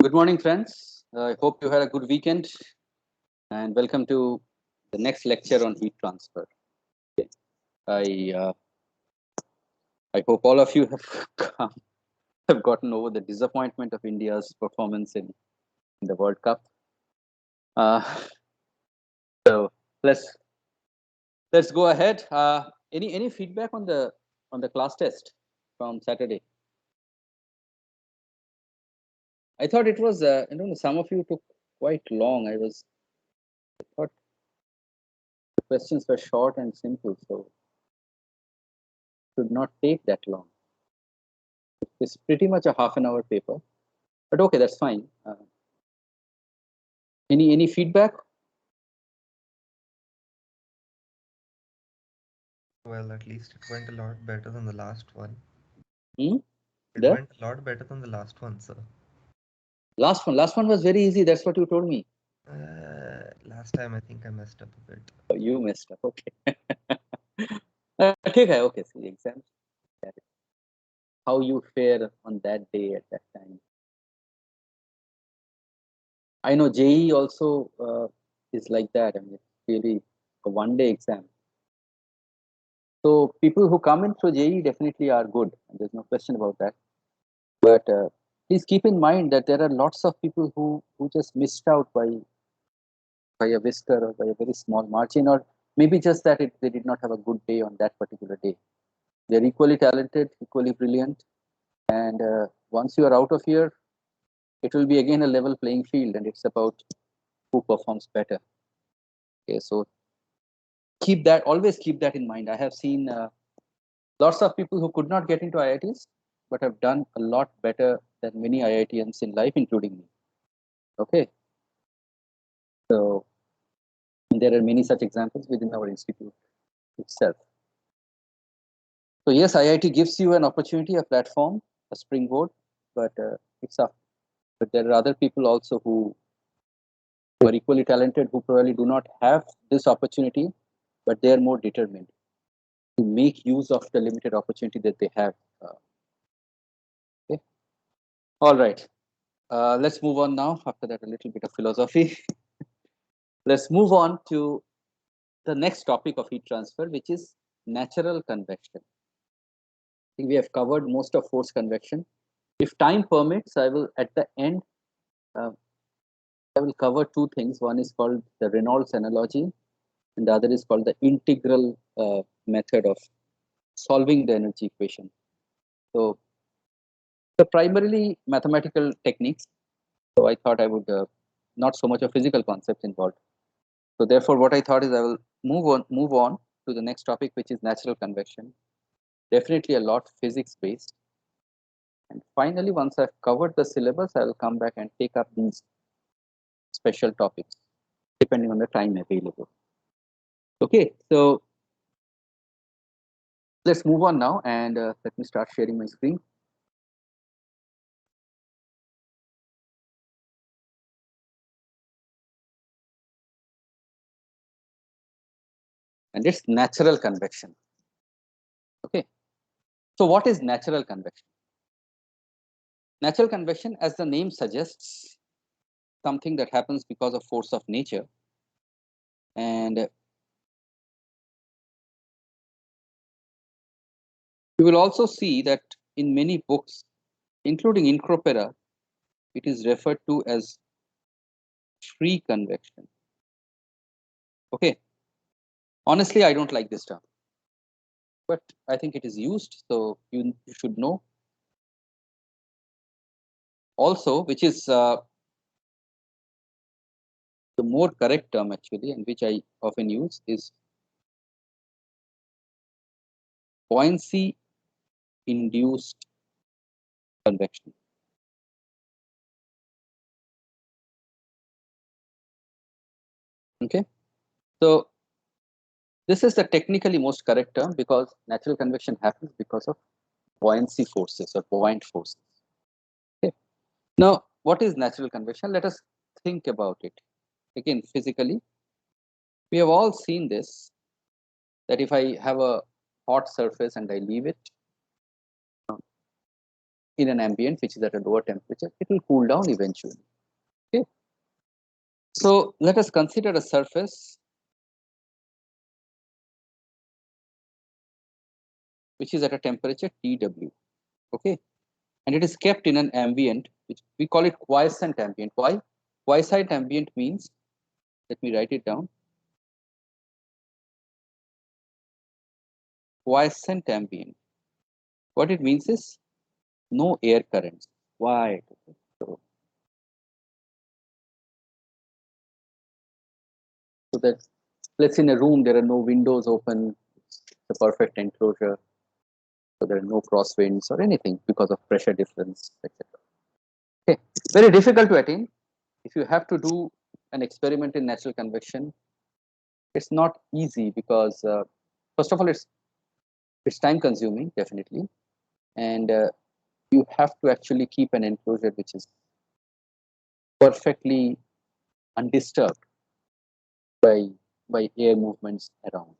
Good morning, friends. I hope you had a good weekend and welcome to the next lecture on heat transfer. Okay. I uh, I hope all of you have have gotten over the disappointment of India's performance in the World Cup. Uh, so let's let's go ahead. Any feedback on the class test from Saturday? I thought it was some of you took quite long. I thought the questions were short and simple, so it should not take that long. It's pretty much a half an hour paper, but okay, that's fine. Any feedback? Well, at least it went a lot better than the last one. Hmm? It The went a lot better than the last one, sir. last one was very easy. That's what you told me. Last time I think I messed up a bit. Oh, you messed up. Okay. Okay, okay. See, exams. That is how you fare on that day at that time. I know JE also is like that. I mean, it's really a one-day exam. So people who come in through JE definitely are good. There's no question about that. But please keep in mind that there are lots of people who just missed out by a whisker or by a very small margin, or maybe just that they did not have a good day on that particular day. They're equally talented, equally brilliant, and once you are out of here, it will be again a level playing field, and it's about who performs better. Okay, so always keep that in mind. I have seen lots of people who could not get into IITs, but have done a lot better than many IITians in life, including me. Okay, so there are many such examples within our institute itself. So yes, IIT gives you an opportunity, a platform, a springboard, but it's up. But there are other people also who are equally talented, who probably do not have this opportunity, but they are more determined to make use of the limited opportunity that they have. Okay. All right. Let's move on now. After that, a little bit of philosophy. Let's move on to the next topic of heat transfer, which is natural convection. I think we have covered most of forced convection. If time permits, I will at the end uh, I will cover two things. One is called the Reynolds analogy, and the other is called the integral method of solving the energy equation. So, the primarily mathematical techniques. So, I thought I would not so much of physical concepts involved. So, therefore, what I thought is I will move on to the next topic, which is natural convection. Definitely a lot physics based. And finally, once I've covered the syllabus, I will come back and take up these special topics depending on the time available. Okay, so let's move on now, and let me start sharing my screen. And it's natural convection. Okay, so what is natural convection? Natural convection, as the name suggests, something that happens because of force of nature. And you will also see that in many books, including Incropera, it is referred to as free convection. Okay, honestly, I don't like this term, but I think it is used, so you should know. Also, which is the more correct term actually, and which I often use, is buoyancy induced convection. Okay, so this is the technically most correct term because natural convection happens because of buoyancy forces or buoyant forces. Okay. Now, what is natural convection? Let us think about it. Again, physically, we have all seen this, that if I have a hot surface and I leave it, in an ambient which is at a lower temperature, it will cool down eventually. Okay. So let us consider a surface which is at a temperature Tw. Okay. And it is kept in an ambient, which we call it quiescent ambient. Why? Quiescent ambient means, let me write it down. Quiescent ambient. What it means is no air currents. Why? So that, let's say in a room there are no windows open, it's a perfect enclosure, so there are no crosswinds or anything because of pressure difference, etc. Okay, very difficult to attain. If you have to do an experiment in natural convection, it's not easy because first of all, it's time consuming definitely, and you have to actually keep an enclosure which is perfectly undisturbed by air movements around.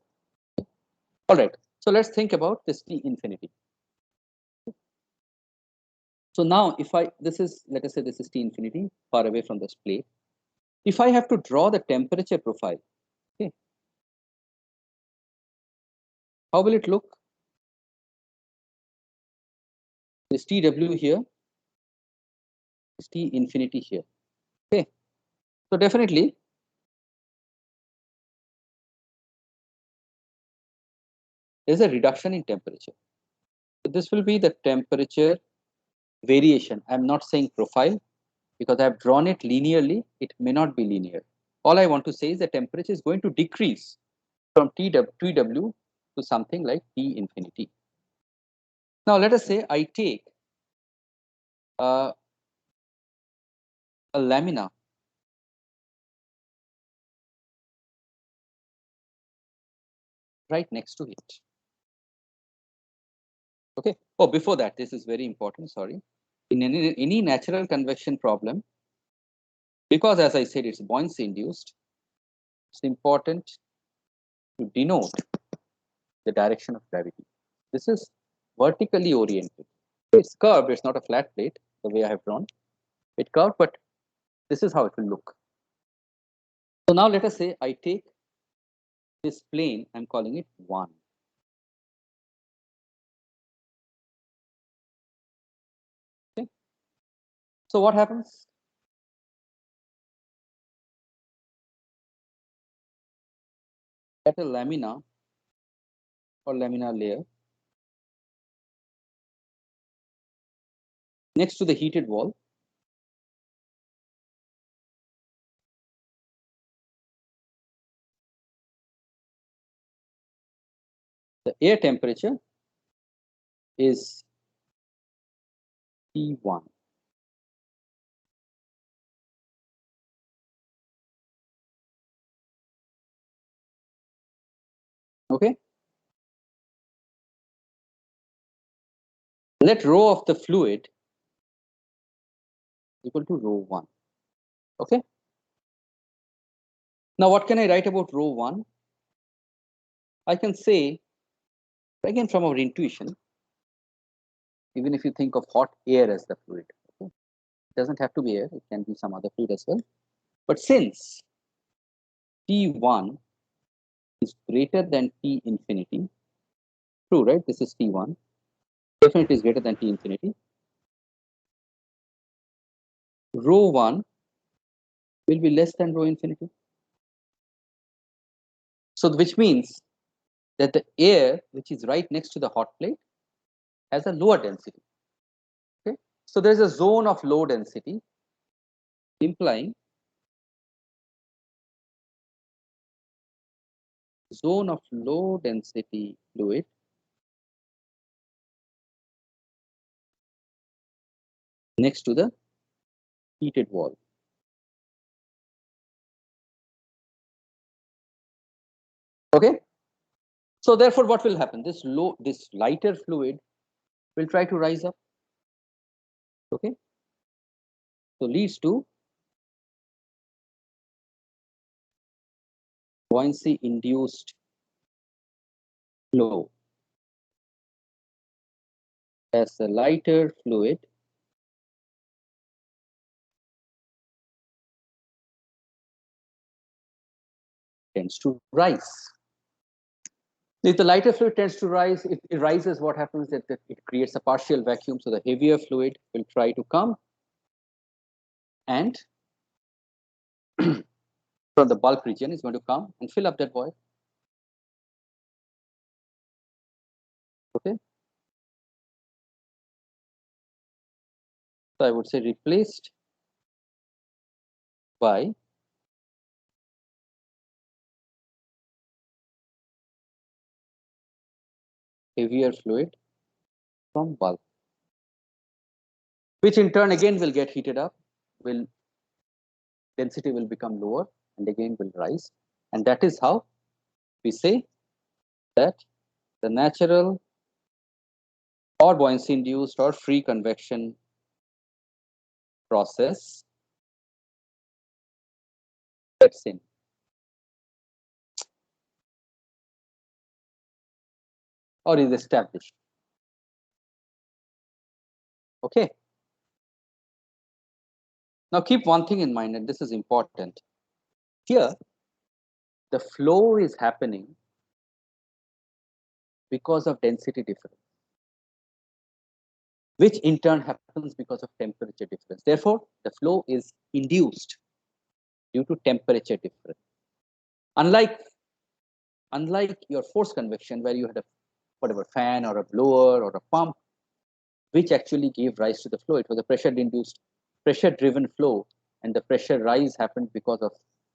All right, so let's think about this T infinity. So now if I, this is, let us say this is T infinity far away from this plate. If I have to draw the temperature profile, okay, how will it look? This Tw here, this T infinity here. Okay, so definitely there's a reduction in temperature. So this will be the temperature variation. I'm not saying profile because I've drawn it linearly. It may not be linear. All I want to say is the temperature is going to decrease from Tw to something like T infinity. Now let us say I take uh, a lamina right next to it. Okay. Oh, before that, this is very important. Sorry. In any natural convection problem, because as I said, it's buoyancy induced, it's important to denote the direction of gravity. This is vertically oriented. It's curved. It's not a flat plate the way I have drawn. It's curved, but this is how it will look. So now let us say I take this plane. I'm calling it 1. Okay. So what happens? At a lamina or laminar layer next to the heated wall, the air temperature is T1. Okay. Let rho of the fluid equal to rho 1. Okay. Now what can I write about rho 1? I can say, again from our intuition, even if you think of hot air as the fluid, okay? It doesn't have to be air, it can be some other fluid as well. But since T1 is greater than T infinity, true, right? This is T1, definitely is greater than T infinity. Rho 1 will be less than rho infinity. So which means that the air which is right next to the hot plate has a lower density. Okay, so there's a zone of low density, implying zone of low density fluid next to the heated wall. Okay, so therefore what will happen? This lighter fluid will try to rise up. Okay, so leads to buoyancy induced flow. as a lighter fluid tends to rise. If the lighter fluid tends to rise, it rises, what happens is that it creates a partial vacuum. So the heavier fluid will try to come and from the bulk region is going to come and fill up that void. Okay. So I would say replaced by heavier fluid from bulk, which in turn again will get heated up, will density will become lower and again will rise. And that is how we say that the natural or buoyancy induced or free convection process sets in. Or is established. Okay. Now keep one thing in mind, and this is important. Here, the flow is happening because of density difference, which in turn happens because of temperature difference. Therefore, the flow is induced due to temperature difference. Unlike your forced convection, where you had a whatever fan or a blower or a pump, which actually gave rise to the flow. It was a pressure-induced, pressure-driven flow, and the pressure rise happened because of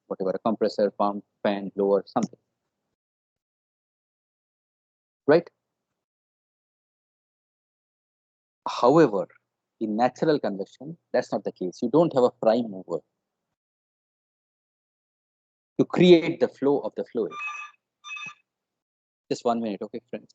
whatever, a compressor, pump, fan, blower, something. Right? However, in natural convection, that's not the case. You don't have a prime mover to create the flow of the fluid. Just 1 minute, okay, friends.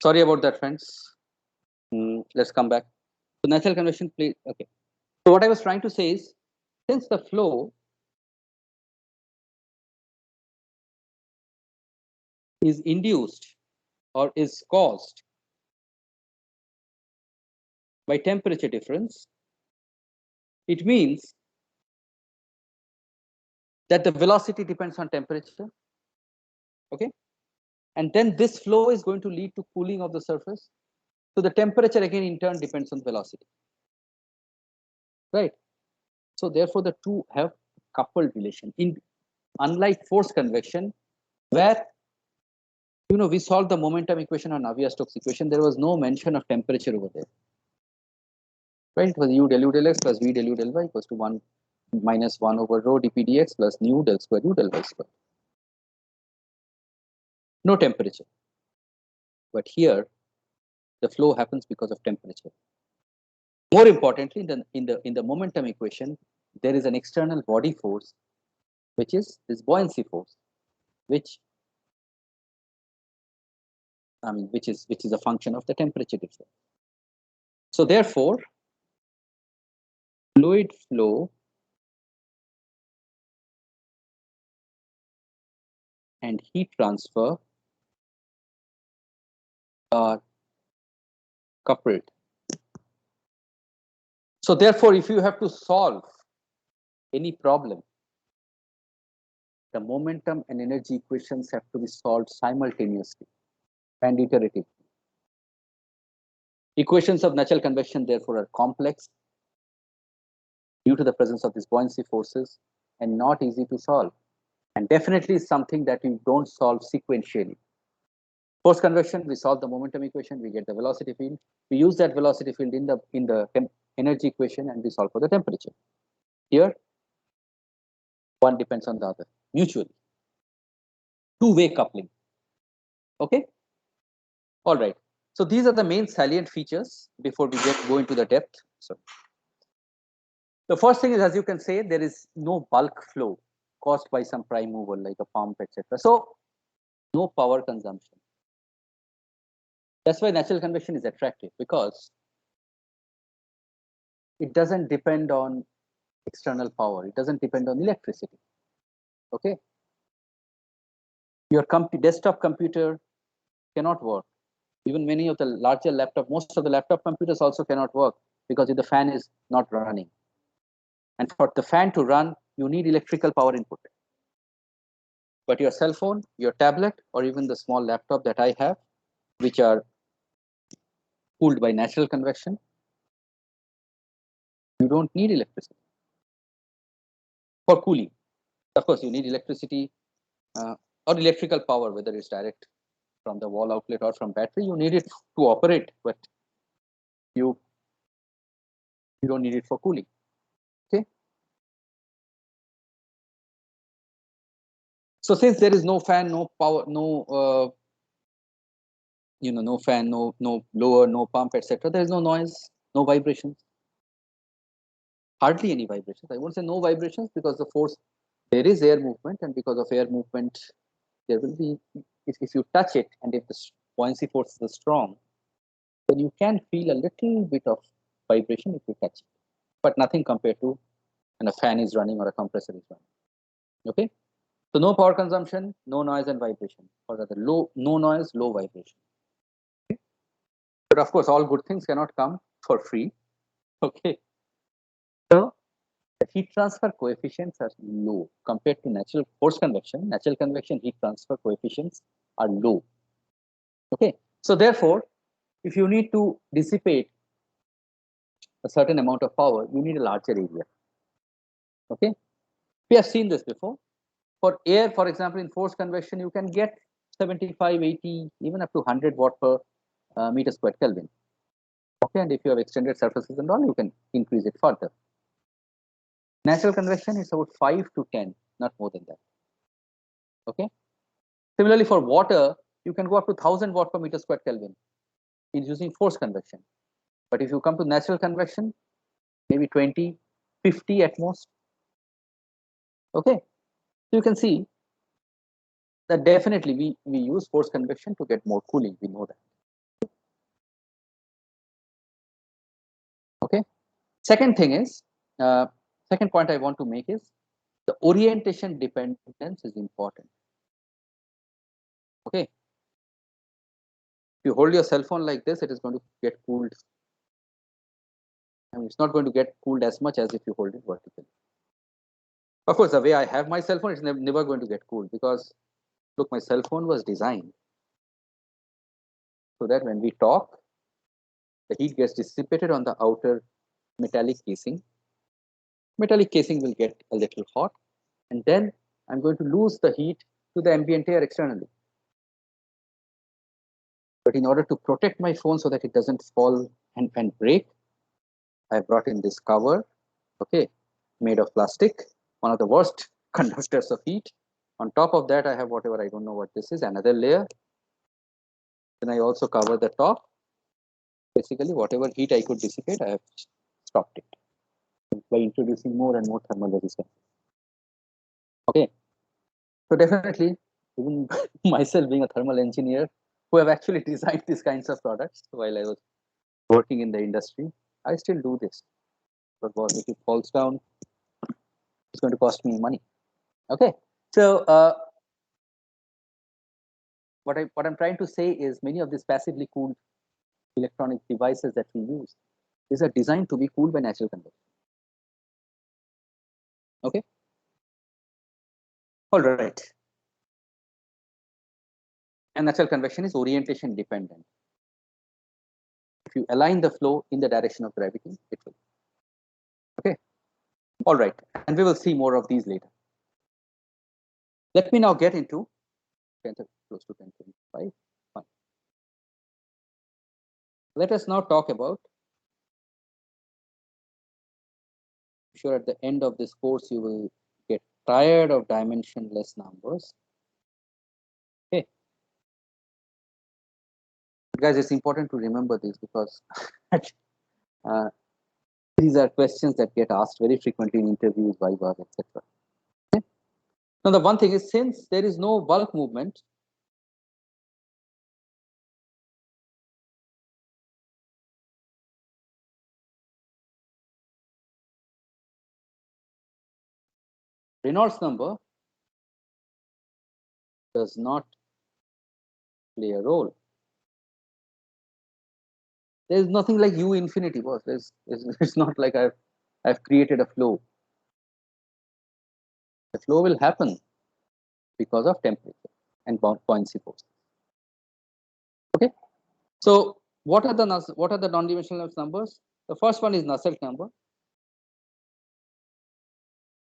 Sorry about that, friends. Let's come back. So natural convection, please. Okay. So what I was trying to say is, since the flow is induced or is caused by temperature difference, it means that the velocity depends on temperature. Okay. And then this flow is going to lead to cooling of the surface. So the temperature again in turn depends on velocity. Right. So therefore the two have coupled relation. Unlike forced convection, where we solved the momentum equation on Navier-Stokes equation, there was no mention of temperature over there. Right? It was u del u del x plus v del u del y equals to 1 minus 1 over rho dp dx plus nu del square u del y square. No temperature. But here, the flow happens because of temperature. More importantly, in the momentum equation, there is an external body force, which is this buoyancy force, which which is a function of the temperature difference. So therefore, fluid flow and heat transfer are coupled. So therefore, if you have to solve any problem, the momentum and energy equations have to be solved simultaneously and iteratively. Equations of natural convection, therefore, are complex due to the presence of these buoyancy forces and not easy to solve. And definitely something that you don't solve sequentially. Force convection, we solve the momentum equation, we get the velocity field. We use that velocity field in the energy equation, and we solve for the temperature. Here, one depends on the other mutually. Two-way coupling. Okay. All right. So these are the main salient features before we go into the depth. So the first thing is, as you can say, there is no bulk flow caused by some prime mover like a pump, etc. So no power consumption. That's why natural convection is attractive, because it doesn't depend on external power. It doesn't depend on electricity. Okay. Your desktop computer cannot work. Even many of the larger laptop, most of the laptop computers also cannot work because if the fan is not running. And for the fan to run, you need electrical power input. But your cell phone, your tablet, or even the small laptop that I have, which are cooled by natural convection, you don't need electricity for cooling. Of course, you need electricity or electrical power, whether it's direct from the wall outlet or from battery. You need it to operate, but you don't need it for cooling. Okay. So since there is no fan, no power, no no fan, no blower, no pump, etc., there is no noise, no vibrations, hardly any vibrations. I won't say no vibrations, because the force, there is air movement, and because of air movement, there will be, if you touch it and if the buoyancy force is strong, then you can feel a little bit of vibration if you touch it, but nothing compared to when a fan is running or a compressor is running. Okay. So no power consumption, no noise and vibration, or rather no noise, low vibration. Okay? But of course, all good things cannot come for free. Okay. So the heat transfer coefficients are low compared to natural force convection. Natural convection heat transfer coefficients are low. Okay. So therefore, if you need to dissipate a certain amount of power, you need a larger area. Okay. We have seen this before. For air, for example, in force convection, you can get 75, 80, even up to 100 watt per meter squared Kelvin. Okay, and if you have extended surfaces and all, you can increase it further. Natural convection is about 5 to 10, not more than that. Okay. Similarly, for water, you can go up to 1000 watt per meter squared Kelvin in using force convection. But if you come to natural convection, maybe 20, 50 at most. Okay. So you can see that definitely we use force convection to get more cooling. We know that. Okay. Second thing is, second point I want to make is the orientation dependence is important. Okay. If you hold your cell phone like this, it is going to get cooled. I mean, it's not going to get cooled as much as if you hold it vertically. Of course, the way I have my cell phone, it's never going to get cooled, because look, my cell phone was designed so that when we talk, the heat gets dissipated on the outer metallic casing. Metallic casing will get a little hot, and then I'm going to lose the heat to the ambient air externally. But in order to protect my phone so that it doesn't fall and break, I brought in this cover, okay, made of plastic, one of the worst conductors of heat. On top of that, I have whatever, I don't know what this is, another layer. Then I also cover the top. Basically, whatever heat I could dissipate, I have stopped it by introducing more and more thermal resistance. Okay. So definitely, even myself being a thermal engineer who have actually designed these kinds of products while I was working in the industry, I still do this. Because if it falls down, it's going to cost me money. Okay, so what I'm trying to say is many of these passively cooled electronic devices that we use, these are designed to be cooled by natural convection. Okay, all right. And natural convection is orientation dependent. If you align the flow in the direction of gravity, it will. Okay, all right. And we will see more of these later. Let me now get into 10, close to 10:25. Fine. Let us now talk about. I'm sure at the end of this course you will get tired of dimensionless numbers. Okay, guys, it's important to remember this because uh, these are questions that get asked very frequently in interviews, vivas, etc. Okay? Now, the one thing is, since there is no bulk movement, Reynolds number does not play a role. There is nothing like U infinity, boss. It's not like I've created a flow. The flow will happen because of temperature and buoyancy forces. Okay. So what are the non-dimensional numbers? The first one is Nusselt number.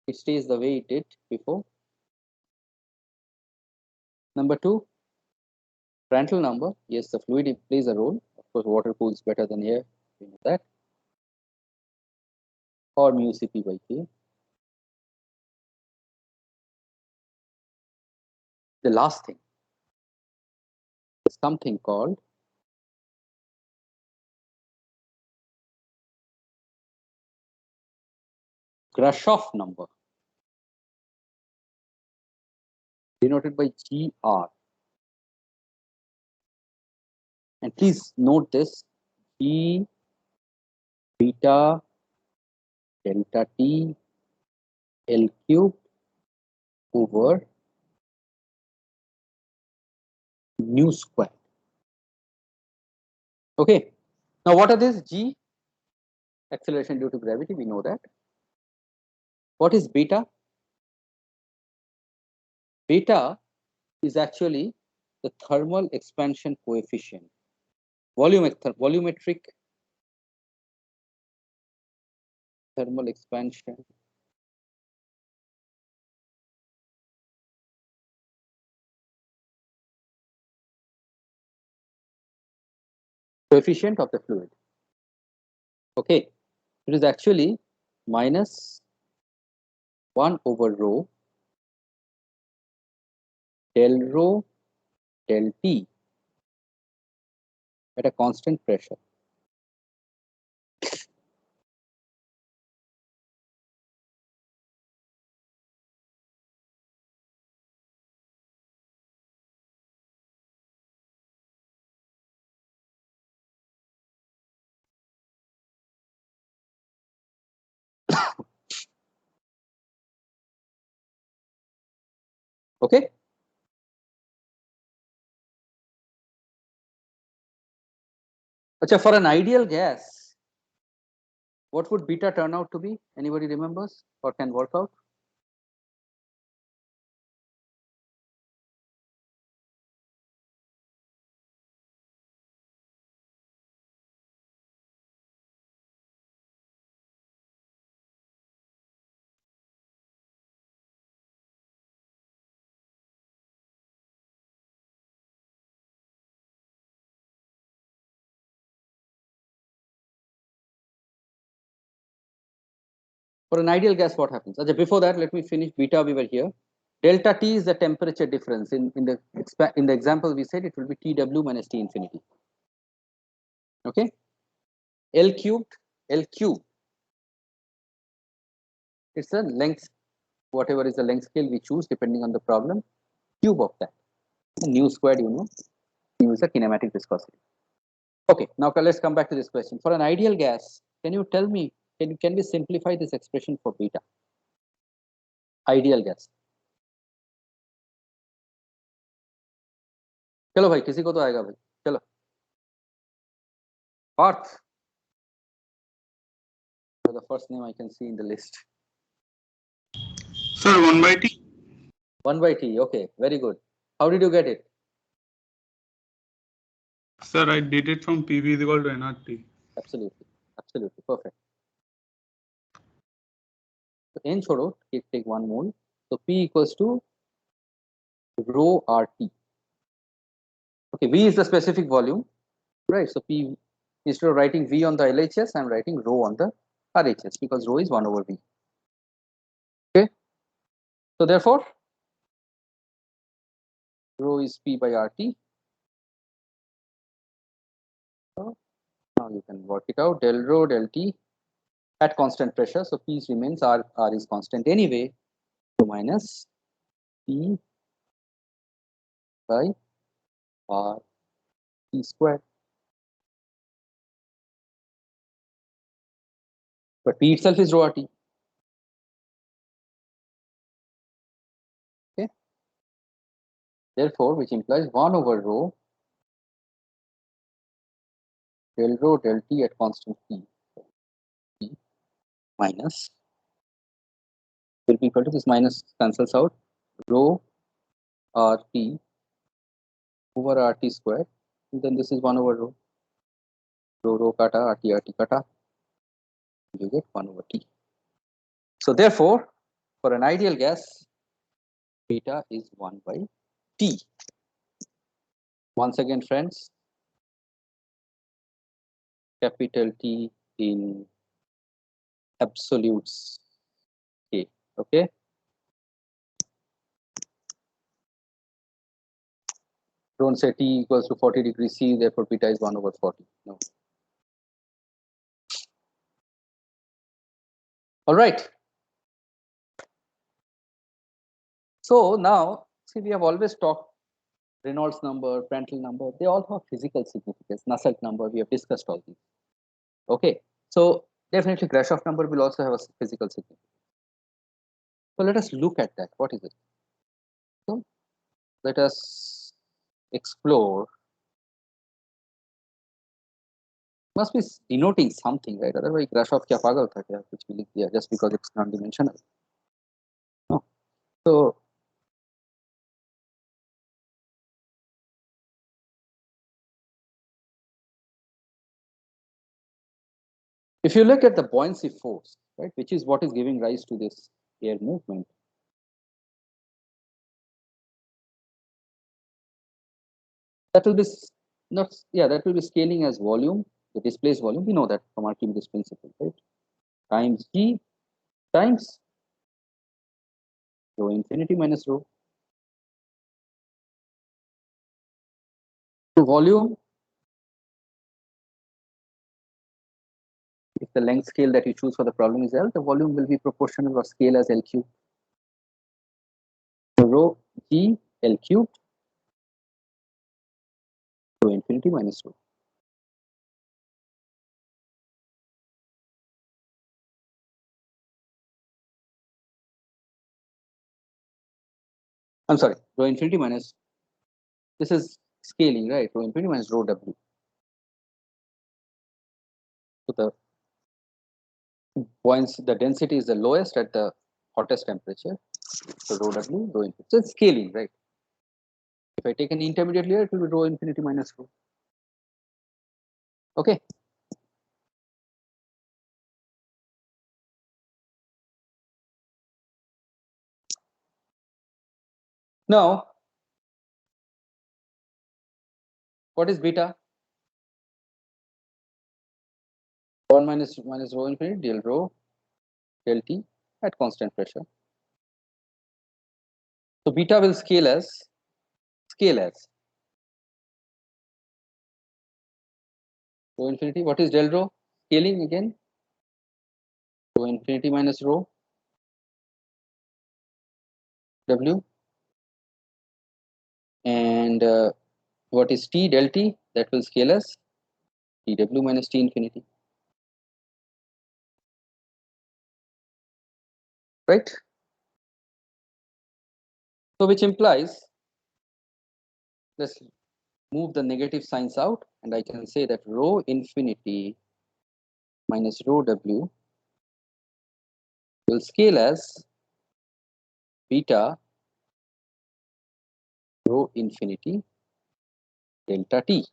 It stays the way it did before. Number two, Prandtl number. Yes, the fluid plays a role. Of course, water cools better than air. We know that. Or mu Cp by K. The last thing is something called Grashof number, denoted by GR. And please note this: G beta delta T L cubed over nu squared. Okay. Now, what are these? G, acceleration due to gravity. We know that. What is beta? Beta is actually the thermal expansion coefficient, volumetric thermal expansion coefficient of the fluid. Okay, it is actually minus 1 over rho del rho del T at a constant pressure. Okay. Achha, for an ideal gas, what would beta turn out to be? Anybody remembers or can work out? For an ideal gas, what happens? Achha, before that, let me finish beta. We were here. Delta T is the temperature difference. In the example, we said it will be TW minus T infinity. Okay. L cubed, it's a length, whatever is the length scale we choose depending on the problem, cube of that. Nu squared, you know, nu is a kinematic viscosity. Okay, now let's come back to this question. For an ideal gas, can you tell me can we simplify this expression for beta? Ideal gas. चलो भाई किसी को तो आएगा भाई चलो Parth. So the first name I can see in the list. Sir, 1 by T. 1 by T. Okay, very good. How did you get it? Sir, I did it from PV is equal to nRT. Absolutely, absolutely perfect. So n छोड़ो, take 1 mole. So P equals to rho RT. Okay, V is the specific volume, right? So P, instead of writing V on the LHS, I'm writing rho on the RHS because rho is 1 over V. Okay, so therefore rho is P by RT. So now you can work it out, del rho del T at constant pressure. So P remains, R is constant anyway. So minus P by R T squared. But P itself is rho RT. Okay. Therefore, which implies 1 over rho del rho del T at constant P minus will be equal to this minus cancels out rho RT over RT squared. And then this is 1 over rho. Rho kata, RT kata. You get 1 over T. So therefore, for an ideal gas, beta is 1 by T. Once again, friends, capital T in absolutes. Okay. Don't say T equals to 40 degrees C, therefore beta is 1 over 40. No. All right. So now, see, we have always talked Reynolds number, Prandtl number, they all have physical significance. Nusselt number, we have discussed all these. Okay. So definitely Grashof number will also have a physical significance. So let us look at that. What is it? So let us explore. Must be denoting something, right? Otherwise, Grashof kya pagal tha kya? Kuch bhi likh diya just because it's non-dimensional. No. So if you look at the buoyancy force, right, which is what is giving rise to this air movement, that will be not, yeah, that will be scaling as volume, the displaced volume. We know that from Archimedes principle, right? Times G times rho infinity minus rho. So volume, if the length scale that you choose for the problem is L, the volume will be proportional or scale as L cubed. So rho G L cubed rho infinity minus rho. I'm sorry, rho infinity minus, this is scaling, right? Rho infinity minus rho W. So the points, the density is the lowest at the hottest temperature. So rho W, rho infinity. So it's scaling, right? If I take an intermediate layer, it will be rho infinity minus rho. Okay. Now, what is beta? 1 minus rho infinity del rho del T at constant pressure. So beta will scale as rho infinity. What is del rho? Scaling again. Rho infinity minus rho W. And what is T del T? That will scale as TW minus T infinity. right? So which implies, let's move the negative signs out, and I can say that rho infinity minus rho w will scale as beta rho infinity delta t.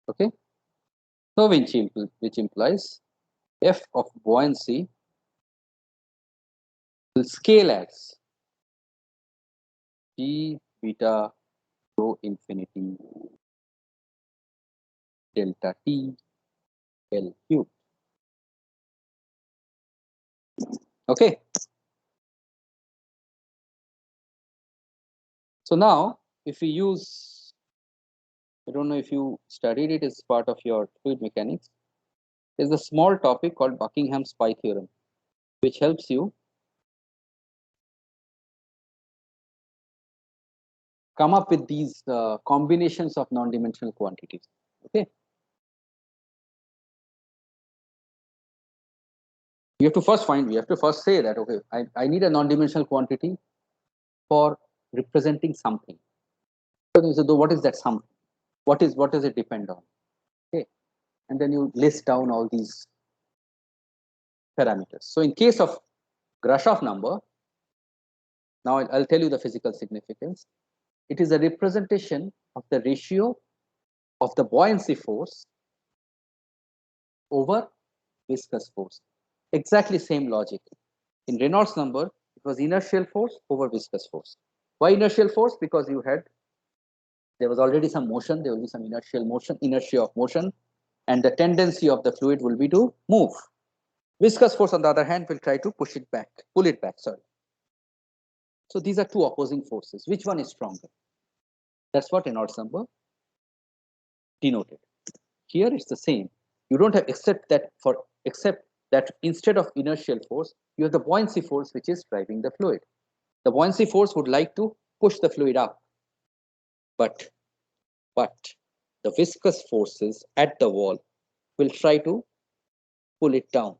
Okay, so which implies f of buoyancy will scale as g beta rho infinity delta t L cube. Okay, so now if we use, I don't know if you studied it as part of your fluid mechanics, there's a small topic called Buckingham's pi theorem, which helps you come up with these combinations of non-dimensional quantities. Okay, we have to first say that, okay, I need a non-dimensional quantity for representing something. So what is that something? What does it depend on? Okay, and then you list down all these parameters. So in case of Grashof number, now I'll tell you the physical significance. It is a representation of the ratio of the buoyancy force over viscous force. Exactly same logic. In Reynolds number, it was inertial force over viscous force. Why inertial force? Because there was already some motion, there will be some inertia of motion, and the tendency of the fluid will be to move. Viscous force, on the other hand, will try to pull it back, sorry. So these are two opposing forces. Which one is stronger? That's what Reynolds number denoted. Here it's the same. You don't have except that instead of inertial force, you have the buoyancy force which is driving the fluid. The buoyancy force would like to push the fluid up, but the viscous forces at the wall will try to pull it down.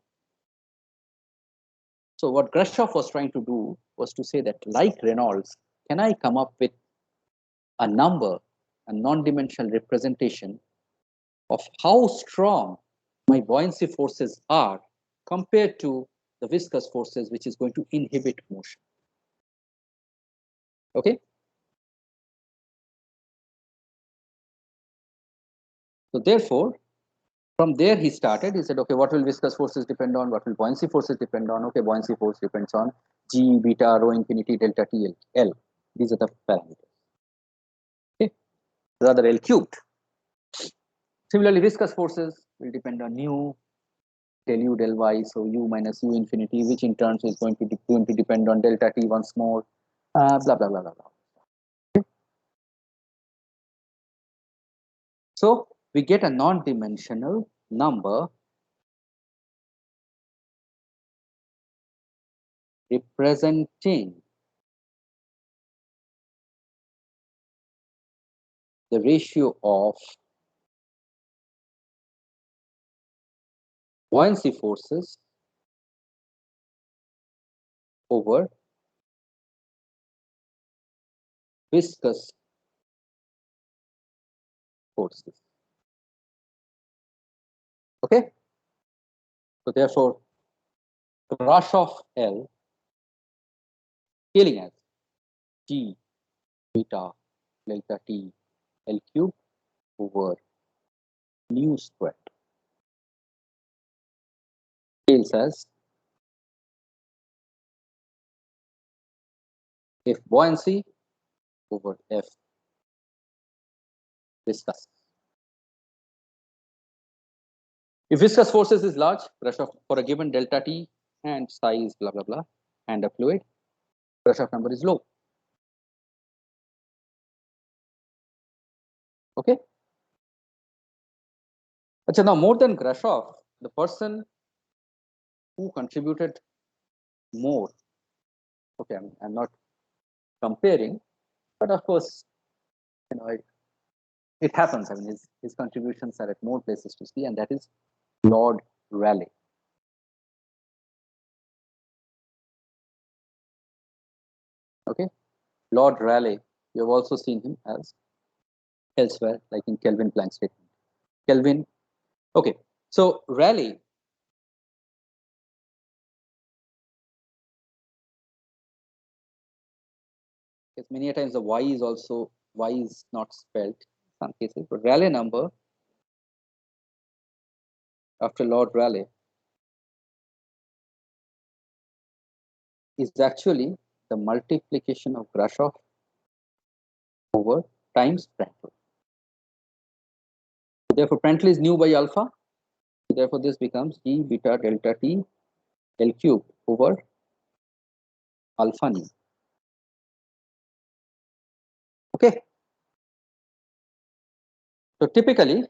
So what Grashof was trying to do was to say that, like Reynolds, can I come up with a number, a non-dimensional representation of how strong my buoyancy forces are compared to the viscous forces, which is going to inhibit motion. Okay. So therefore, from there he started. He said, okay, what will viscous forces depend on? What will buoyancy forces depend on? Okay, buoyancy force depends on G, beta, rho infinity, delta T, L. These are the parameters. Okay, rather L cubed. Similarly, viscous forces will depend on nu, del u, del y, so u minus u infinity, which in turn is going to depend on delta T once more, blah, blah, blah, blah, blah. Okay. So we get a non-dimensional number representing the ratio of buoyancy forces over viscous forces. Okay, so therefore Grashof L scaling as G beta delta T L cube over nu squared scales as F buoyancy over F viscous. If viscous forces is large, Grashof for a given delta T and size blah blah blah and a fluid, Grashof number is low. Okay. Achha, now more than Grashof, the person who contributed more, okay, I'm not comparing, but of course, you know, it happens. I mean, his contributions are at more places to see, and that is Lord Rayleigh. Okay, Lord Rayleigh. You have also seen him as elsewhere, like in Kelvin Planck statement. Kelvin. Okay, so Rayleigh. Because many a times the Y is not spelled in some cases, but Rayleigh number after Lord Rayleigh is actually the multiplication of Grashof over times Prandtl. Therefore, Prandtl is nu by alpha. Therefore, this becomes G beta delta T L cube over alpha nu. Okay. So typically,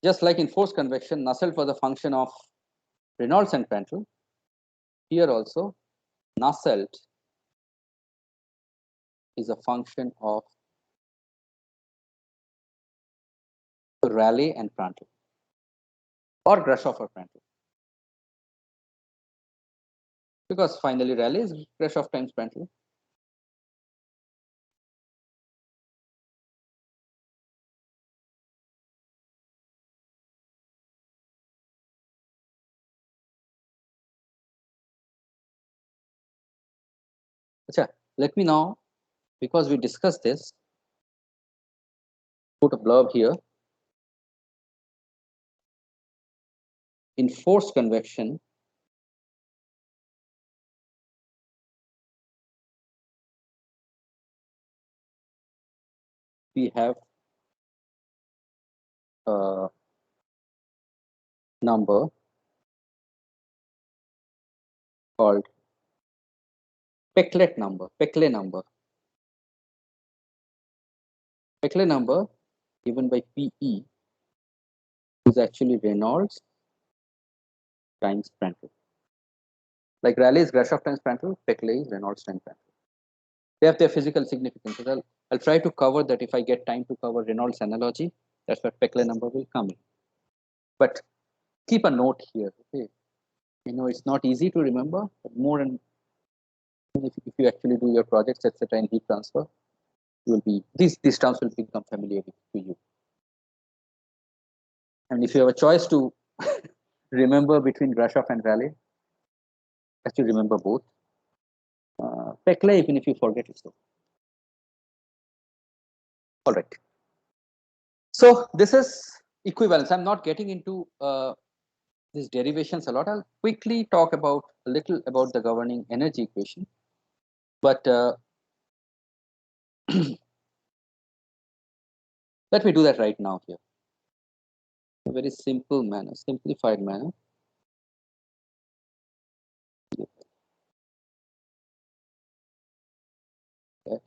just like in forced convection, Nusselt was a function of Reynolds and Prandtl. Here also, Nusselt is a function of Rayleigh and Prandtl, or Grashof or Prandtl. Because finally Rayleigh is Grashof times Prandtl. Achha, let me now, because we discussed this, put a blurb here. In forced convection, we have a number called Peclet number, Peclet number. Peclet number given by PE is actually Reynolds times Prandtl. Like Rayleigh is Grashof times Prandtl, Peclet is Reynolds times Prandtl. They have their physical significance. I'll try to cover that if I get time to cover Reynolds analogy. That's where Peclet number will come in. But keep a note here. Okay, you know it's not easy to remember, but more and if you actually do your projects, etc., in heat transfer, you will be these terms will become familiar to you. And if you have a choice to remember between Grashof and Rayleigh, actually remember both. Peclet, even if you forget it, so. All right. So this is equivalence. I'm not getting into these derivations a lot. I'll quickly talk about a little about the governing energy equation. But let me do that right now here. A very simple manner, simplified manner. Okay.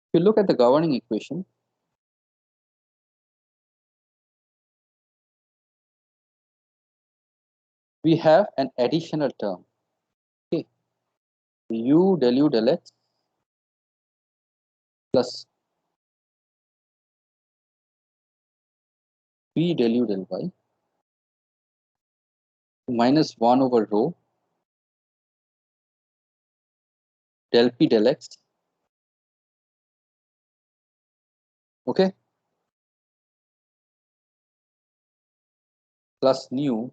If you look at the governing equation, we have an additional term. Okay, u del u del x plus p del u del y minus 1 over rho del p del x. Okay, plus nu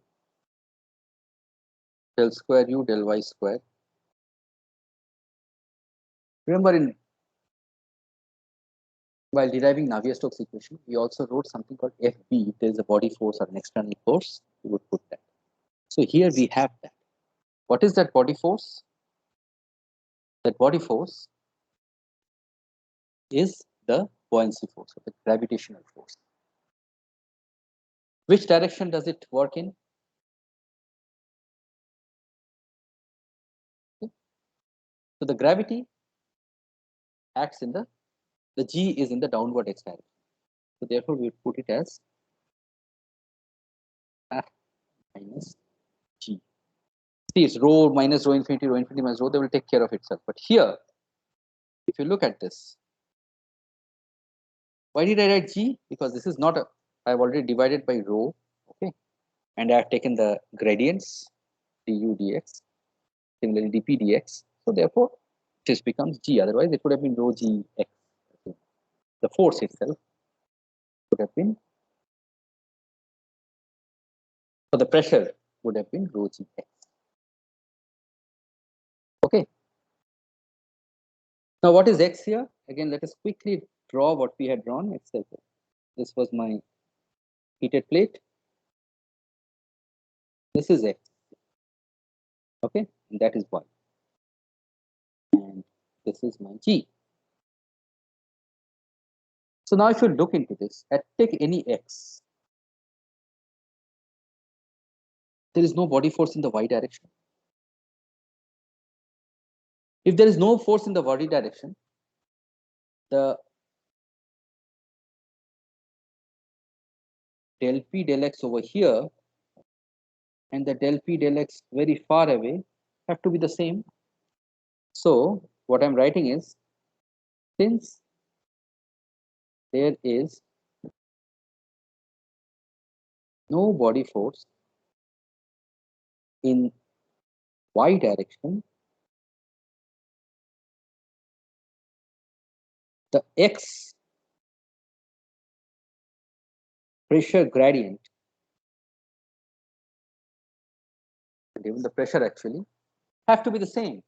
del square u del y square. Remember, while deriving Navier-Stokes equation, we also wrote something called FB. If there is a body force or an external force, we would put that. So here we have that. What is that body force? That body force is the buoyancy force, or the gravitational force. Which direction does it work in? Okay. So the gravity acts in the G is in the downward x direction. So therefore, we would put it as F minus G. See, it's rho minus rho infinity minus rho, they will take care of itself. But here, if you look at this, why did I write G? Because this is not a, I've already divided by rho, okay? And I have taken the gradients, du dx, similarly dp dx. So therefore, this becomes G. Otherwise, it would have been rho G x. Okay. The force itself would have been, so the pressure would have been rho G x. Okay. Now, what is x here? Again, let us quickly draw what we had drawn itself. This was my heated plate. This is x. Okay, and that is y. And this is my G. So now if you look into this, take any x, there is no body force in the y direction. If there is no force in the body direction, the del p del x over here and the del p del x very far away have to be the same. So what I'm writing is, since there is no body force in y direction, the x pressure gradient, and even the pressure actually, have to be the same,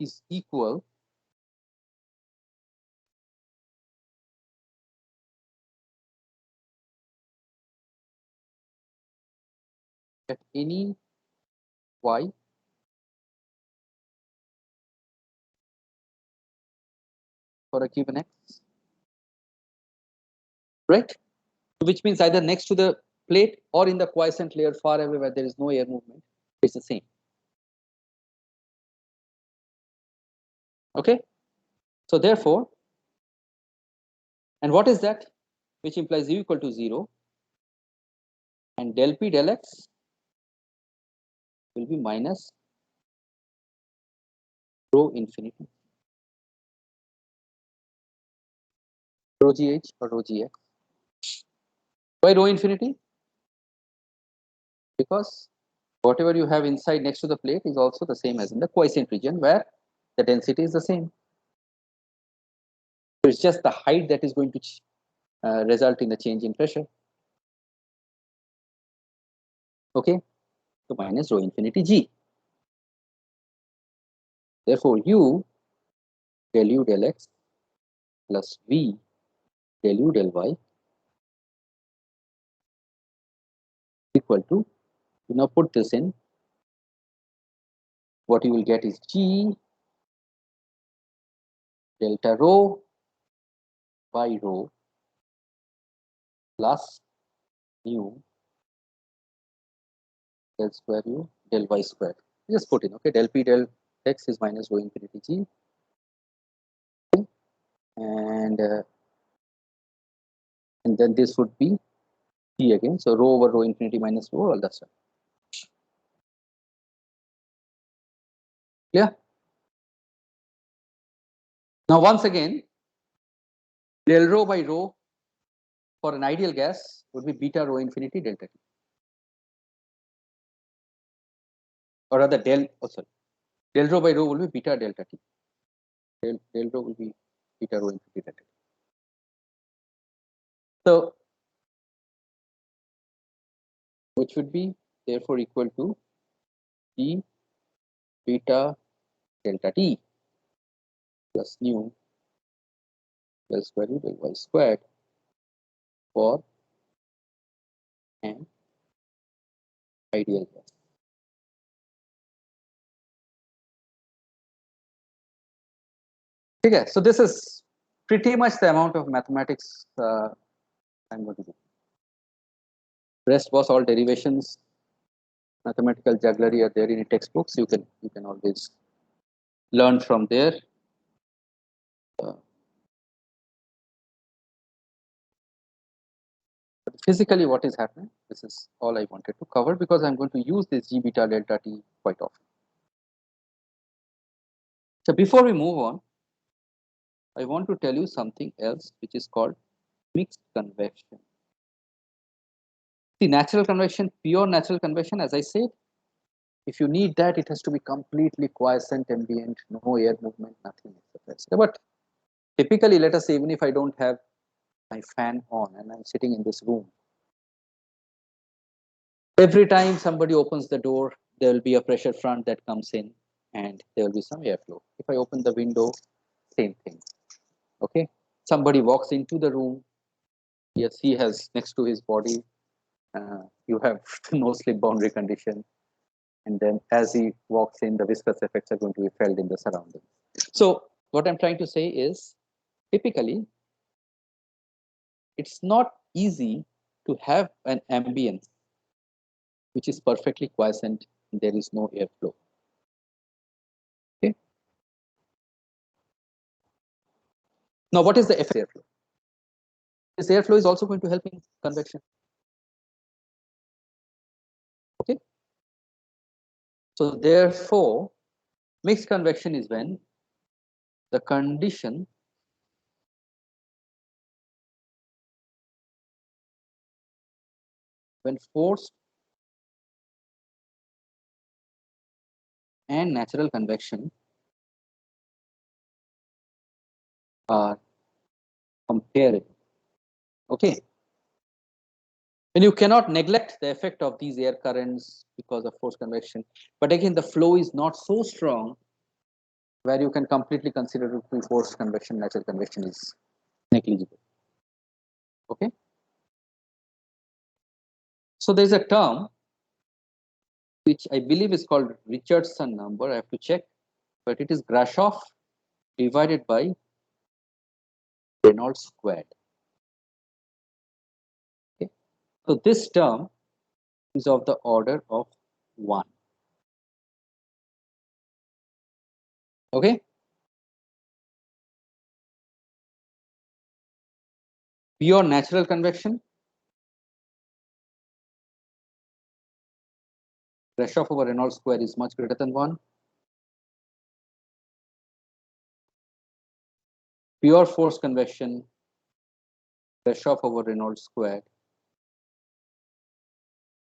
is equal at any y for a given x, right? Which means either next to the plate or in the quiescent layer far away where there is no air movement, it's the same. Okay, so therefore, and what is that? Which implies u equal to 0, and del p del x will be minus rho infinity, rho gh or rho gx. Why rho infinity? Because whatever you have inside next to the plate is also the same as in the quiescent region where the density is the same. So it's just the height that is going to result in a change in pressure. Okay, so minus rho infinity g. Therefore, u del u del x plus v del u del y equal to, you now put this in, what you will get is g delta rho by rho plus mu del square u del y square. Just put in, okay, del p del x is minus rho infinity g, okay, and then this would be g again, so rho over rho infinity minus rho, all that stuff. Clear? Now once again, del rho by rho for an ideal gas would be beta rho infinity delta t, or rather del rho by rho will be beta delta t. Del rho will be beta rho infinity delta t. So which would be therefore equal to g beta delta t plus nu del square u del y squared for an ideal gas. Okay, so this is pretty much the amount of mathematics I'm going to do. Rest was all derivations, mathematical jugglery are there in the textbooks. You can always learn from there. physically what is happening. This is all I wanted to cover because I'm going to use this G beta delta T quite often. So before we move on, I want to tell you something else which is called mixed convection. See, natural convection, pure natural convection, as I said, if you need that, it has to be completely quiescent ambient, no air movement, nothing, etc. But typically, let us say, even if I don't have my fan on and I'm sitting in this room, every time somebody opens the door, there will be a pressure front that comes in and there will be some airflow. If I open the window, same thing. Okay, somebody walks into the room, yes, he has next to his body, you have no slip boundary condition, and then as he walks in, the viscous effects are going to be felt in the surroundings. So what I'm trying to say is, typically, it's not easy to have an ambience which is perfectly quiescent and there is no airflow. Okay. Now, what is the effect of airflow? This airflow is also going to help in convection. Okay. So therefore, mixed convection is when the condition when forced and natural convection are comparable. Okay. And you cannot neglect the effect of these air currents because of forced convection. But again, the flow is not so strong where you can completely consider it to be forced convection, natural convection is negligible. Okay. So there's a term which I believe is called Richardson number. I have to check, but it is Grashof divided by Reynolds squared. Okay. So this term is of the order of 1. Okay. Pure natural convection, Grashof over Reynolds square is much greater than 1. Pure forced convection, Grashof over Reynolds squared,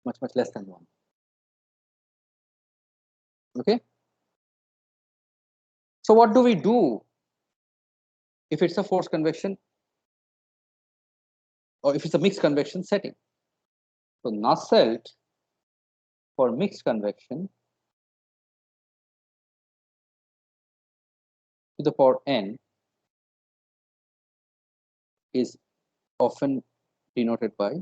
much less than 1. Okay. So what do we do if it's a forced convection or if it's a mixed convection setting? So Nusselt for mixed convection to the power n is often denoted by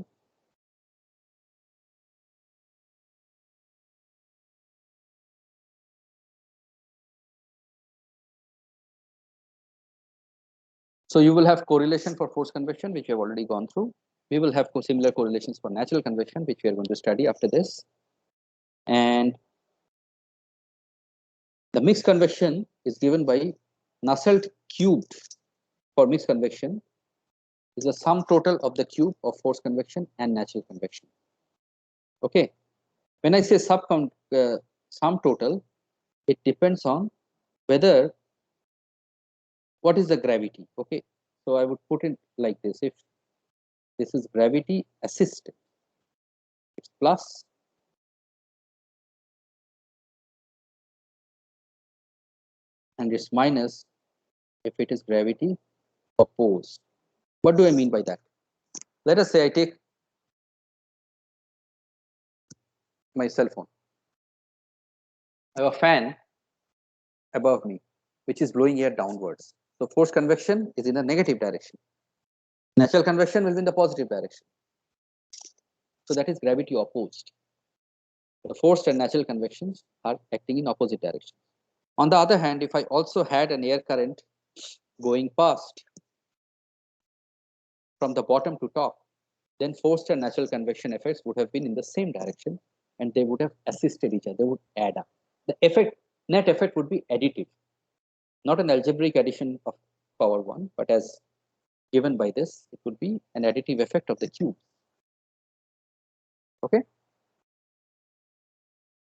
so you will have correlation for forced convection, which we have already gone through. We will have similar correlations for natural convection, which we are going to study after this. And the mixed convection is given by Nusselt cubed for mixed convection is the sum total of the cube of forced convection and natural convection. Okay. When I say sum total, it depends on whether what is the gravity. Okay. So I would put it like this: if this is gravity assisted, it's plus, and it's minus if it is gravity opposed. What do I mean by that? Let us say I take my cell phone. I have a fan above me, which is blowing air downwards. So forced convection is in the negative direction. Natural convection will be in the positive direction. So that is gravity opposed. The forced and natural convections are acting in opposite directions. On the other hand, if I also had an air current going past from the bottom to top, then forced and natural convection effects would have been in the same direction and they would have assisted each other, they would add up. The effect, net effect would be additive, not an algebraic addition of power 1, but as given by this, it would be an additive effect of the cube. Okay.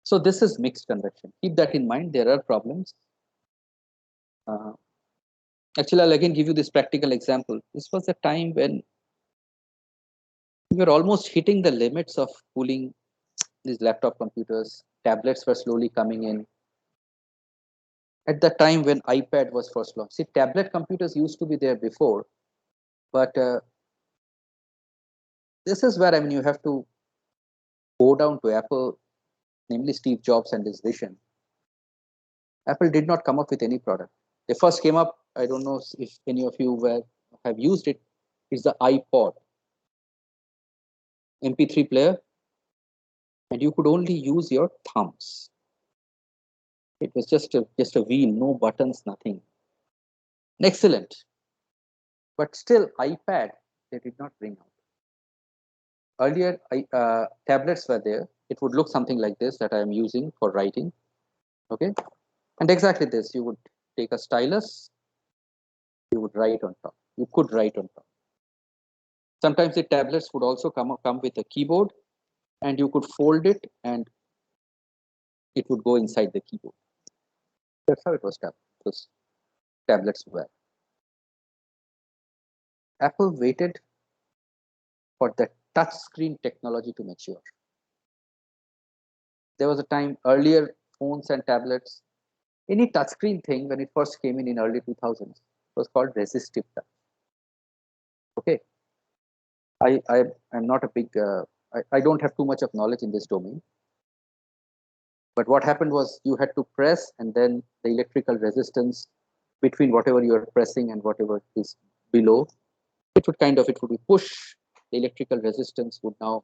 So this is mixed convection. Keep that in mind. There are problems. Uh, Actually, I'll again give you this practical example. This was a time when we were almost hitting the limits of cooling these laptop computers. Tablets were slowly coming in. At the time when iPad was first launched, see, tablet computers used to be there before, but this is where, I mean, you have to go down to Apple, namely Steve Jobs and his vision. Apple did not come up with any product. They first came up, I don't know if any of you have used it, it's the iPod, MP3 player, and you could only use your thumbs. It was just a wheel, no buttons, nothing. Excellent. But still, iPad, they did not bring out. Earlier, tablets were there. It would look something like this that I am using for writing. Okay. And exactly this, you would take a stylus, you would write on top. You could write on top. Sometimes the tablets would also come with a keyboard, and you could fold it and it would go inside the keyboard. That's how it was tablets were. Apple waited for the touch screen technology to mature. There was a time earlier phones and tablets, any touchscreen thing when it first came in early 2000s was called resistive touch. Okay, I am not a big I don't have too much of knowledge in this domain. But what happened was you had to press, and then the electrical resistance between whatever you are pressing and whatever is below, it would be push. The electrical resistance would now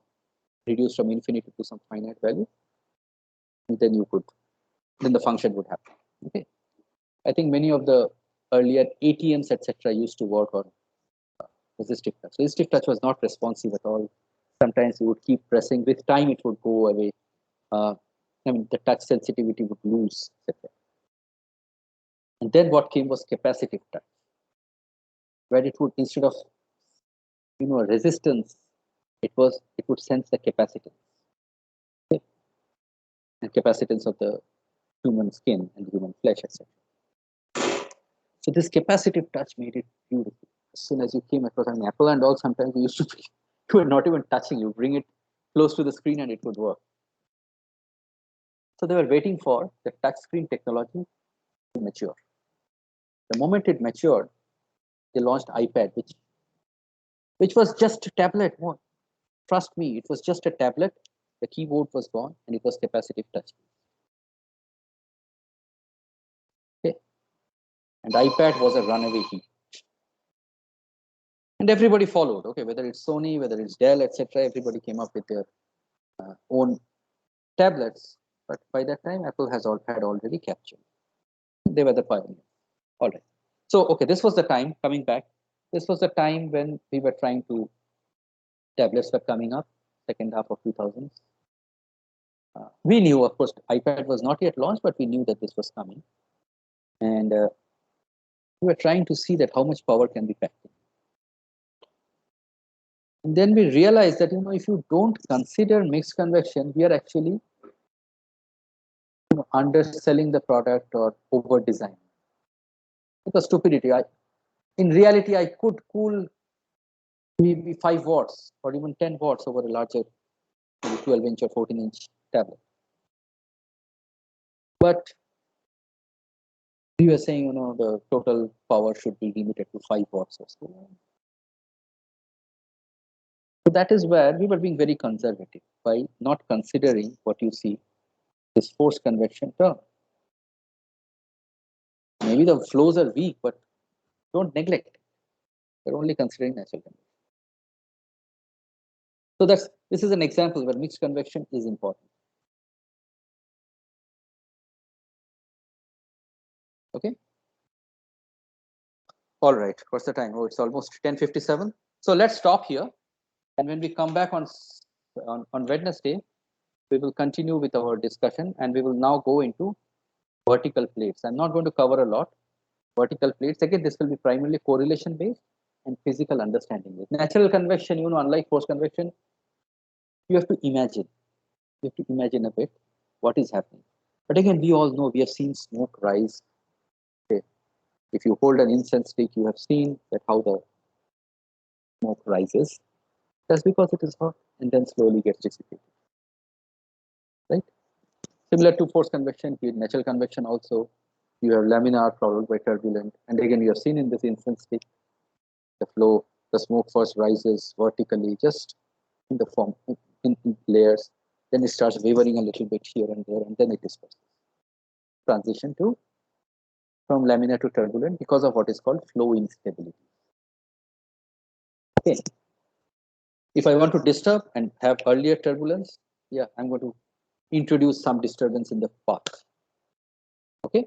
reduce from infinity to some finite value, and then the function would happen. Okay, I think many of the earlier ATMs etc. used to work on resistive touch. Resistive touch was not responsive at all. Sometimes you would keep pressing. With time, it would go away. I mean, the touch sensitivity would lose, etc. And then what came was capacitive touch, where it would, instead of resistance, it would sense the capacitance, okay? And capacitance of the human skin and human flesh, etc. So this capacitive touch made it beautiful. As soon as you came across an Apple and all, sometimes we used to be, you were not even touching. You bring it close to the screen and it would work. So they were waiting for the touch screen technology to mature. The moment it matured, they launched iPad, which was just a tablet. Trust me, it was just a tablet. The keyboard was gone, and it was capacitive touch. Okay, and iPad was a runaway hit, and everybody followed. Okay, whether it's Sony, whether it's Dell, etc., everybody came up with their own tablets. But by that time, Apple had already captured. They were the pioneers. All right. So, okay, this was the time, coming back. This was the time when we were trying to, tablets were coming up, second half of 2000s. We knew, of course, iPad was not yet launched, but we knew that this was coming. And we were trying to see that how much power can be packed in. And then we realized that, if you don't consider mixed convection, we are actually underselling the product or over designing. It was stupidity. In reality, I could cool maybe 5 watts or even 10 watts over a larger 12-inch or 14-inch tablet. But we were saying, the total power should be limited to 5 watts or so. So that is where we were being very conservative by not considering what you see, this forced convection term. Maybe the flows are weak, but don't neglect it. We're only considering natural convection. So this is an example where mixed convection is important. Okay. All right. What's the time? Oh, it's almost 10:57. So let's stop here. And when we come back on Wednesday, we will continue with our discussion, and we will now go into vertical plates. I'm not going to cover a lot. Vertical plates, again, this will be primarily correlation based and physical understanding based. Natural convection, unlike forced convection, You have to imagine. You have to imagine a bit what is happening. But again, we all know, we have seen smoke rise. Okay. If you hold an incense stick, you have seen that how the smoke rises. That's because it is hot and then slowly gets dissipated. Right? Similar to forced convection, with natural convection also, you have laminar followed by turbulent. And again, you have seen in this instance stick, the flow, the smoke first rises vertically, just in the form, in layers. Then it starts wavering a little bit here and there, and then it disperses. Transition to from laminar to turbulent because of what is called flow instability. Okay. If I want to disturb and have earlier turbulence, yeah, I'm going to introduce some disturbance in the path. Okay.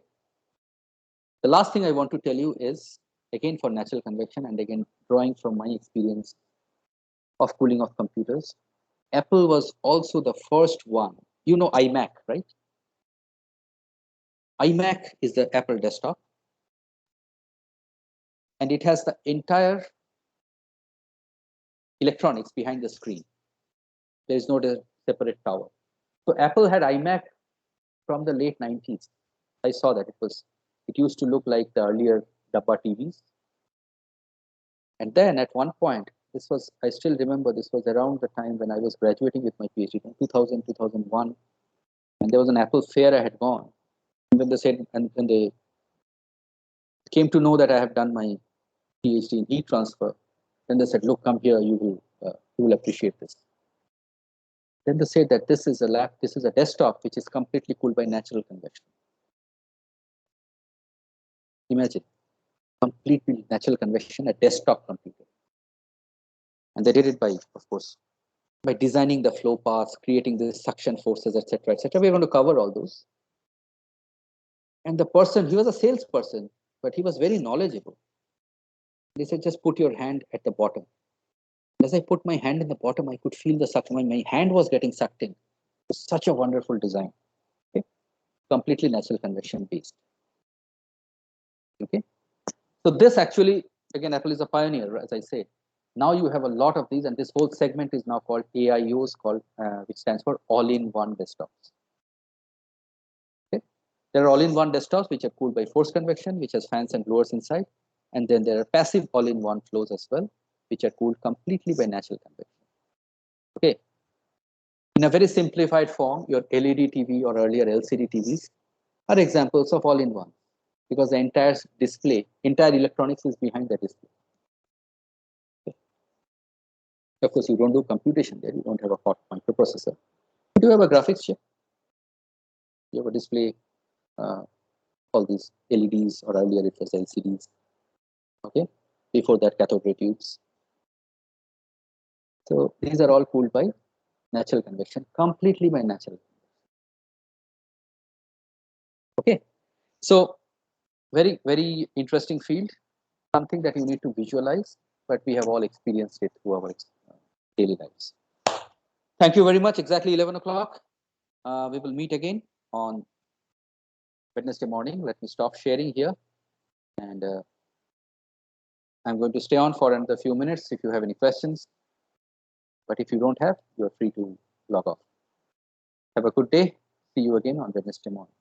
The last thing I want to tell you is, again for natural convection and again drawing from my experience of cooling of computers, Apple was also the first one. You know iMac, right? iMac is the Apple desktop, and it has the entire electronics behind the screen. There is no separate tower. So Apple had iMac from the late 90s. I saw that it used to look like the earlier Dabba TVs. And then at one point, I still remember this was around the time when I was graduating with my PhD in 2000, 2001. And there was an Apple fair I had gone. And when they said, and when they came to know that I have done my PhD in heat transfer, then they said, look, come here, you will appreciate this. Then they said that this is a desktop which is completely cooled by natural convection. Imagine, completely natural convection, a desktop computer. And they did it by, of course, by designing the flow paths, creating the suction forces, etc., etc. We're going to cover all those. And the person, he was a salesperson, but he was very knowledgeable. They said, just put your hand at the bottom. As I put my hand in the bottom, I could feel the suction. My hand was getting sucked in. It's such a wonderful design. Okay? Completely natural convection based. Okay. So this actually, again, Apple is a pioneer, as I say. Now you have a lot of these, and this whole segment is now called AIOs, which stands for all-in-one desktops. Okay. There are all-in-one desktops which are cooled by forced convection, which has fans and blowers inside, and then there are passive all-in-one flows as well, which are cooled completely by natural convection. Okay. In a very simplified form, your LED TV or earlier LCD TVs are examples of all-in-one, because the entire display, entire electronics is behind the display. Okay. Of course, you don't do computation there. You don't have a hot microprocessor. You do have a graphics chip. You have a display, all these LEDs, or earlier it was LCDs. Okay. Before that, cathode ray tubes. So these are all cooled by natural convection, completely by natural convection. Okay. So very, very interesting field, something that you need to visualize, but we have all experienced it through our daily lives. Thank you very much. Exactly 11 o'clock. We will meet again on Wednesday morning. Let me stop sharing here. And I'm going to stay on for another few minutes if you have any questions. But if you don't have, you are free to log off. Have a good day. See you again on Wednesday morning.